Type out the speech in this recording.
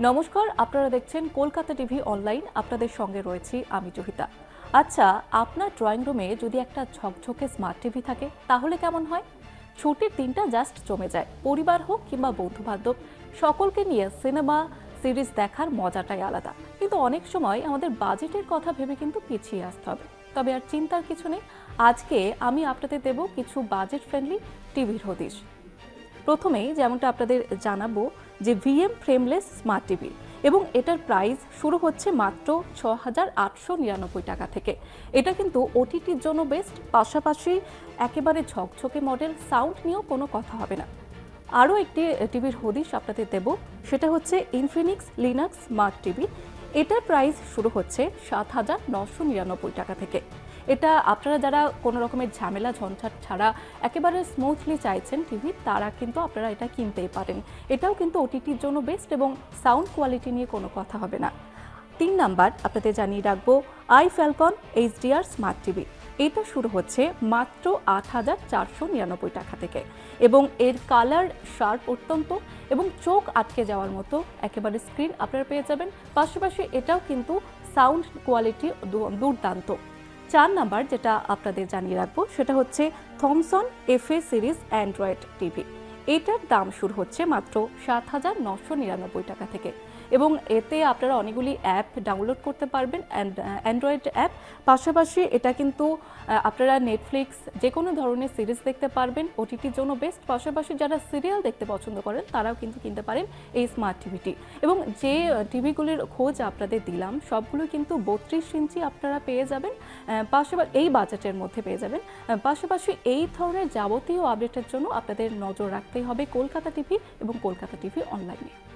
নমস্কার, আপনারা দেখছেন কলকাতা টিভি অনলাইন। আপনাদের সঙ্গে রয়েছি আমি জহিতা। আচ্ছা, আপনার ড্রয়িং রুমে যদি একটা ঝকঝকে স্মার্ট টিভি থাকে তাহলে কেমন হয়? ছুটির দিনটা জাস্ট জমে যায়। পরিবার হোক কিংবা বন্ধু বান্ধব, সকলকে নিয়ে সিনেমা সিরিজ দেখার মজাটাই আলাদা। কিন্তু অনেক সময় আমাদের বাজেটের কথা ভেবে কিন্তু পিছিয়ে আসতে হবে। তবে আর চিন্তার কিছু নেই, আজকে আমি আপনাদের দেব কিছু বাজেট ফ্রেন্ডলি টিভির হদিশ। প্রথমেই যেমনটা আপনাদের জানাবো যে ভিএম ফ্রেমলেস স্মার্ট টিভি, এবং এটার প্রাইস শুরু হচ্ছে মাত্র ৬,৮৯৯ টাকা থেকে। এটা কিন্তু ওটিটির জন্য বেস্ট, পাশাপাশি একেবারে ঝকঝকে মডেল, সাউন্ড নিয়েও কোনো কথা হবে না। আরও একটি টিভির হদিশ আপনাদের দেব, সেটা হচ্ছে ইনফিনিক্স লিনাক্স স্মার্ট টিভি। এটার প্রাইস শুরু হচ্ছে ৭,৯৯৯ টাকা থেকে। এটা আপনারা যারা কোনো রকমের ঝামেলা ঝঞ্ঝাট ছাড়া একেবারে স্মুথলি চাইছেন টিভি, তারা কিন্তু আপনারা এটা কিনতেই পারেন। এটাও কিন্তু ওটিটির জন্য বেস্ট এবং সাউন্ড কোয়ালিটি নিয়ে কোনো কথা হবে না। ৩ নাম্বার আপনাদের জানিয়ে রাখবো I Falcon HDR smart TV. এটা শুরু হচ্ছে মাত্র ৮,৪৯৯ টাকা থেকে, এবং এর কালার শার্প অত্যন্ত, এবং চোখ আটকে যাওয়ার মতো একেবারে স্ক্রিন আপনারা পেয়ে যাবেন। পাশাপাশি এটাও কিন্তু সাউন্ড কোয়ালিটি দুর্দান্ত। ৪ নাম্বার যেটা আপনাদের জানিয়ে রাখবো সেটা হচ্ছে Thomson FA series Android TV. এটার দাম শুরু হচ্ছে মাত্র ৭,৯৯৯ টাকা থেকে, এবং এতে আপনারা অনেকগুলি অ্যাপ ডাউনলোড করতে পারবেন, অ্যান্ড্রয়েড অ্যাপ। পাশাপাশি এটা কিন্তু আপনারা নেটফ্লিক্স যে কোনো ধরনের সিরিজ দেখতে পারবেন, ওটিটির জন্য বেস্ট। পাশাপাশি যারা সিরিয়াল দেখতে পছন্দ করেন তারাও কিন্তু কিনতে পারেন এই স্মার্ট টিভিটি। এবং যে টিভিগুলির খোঁজ আপনাদের দিলাম সবগুলো কিন্তু ৩২ ইঞ্চি আপনারা পেয়ে যাবেন, পাশাপাশি এই বাজেটের মধ্যে পেয়ে যাবেন। পাশাপাশি এই ধরনের যাবতীয় আপডেটের জন্য আপনাদের নজর রাখতেই হবে কলকাতা টিভি এবং কলকাতা টিভি অনলাইনে।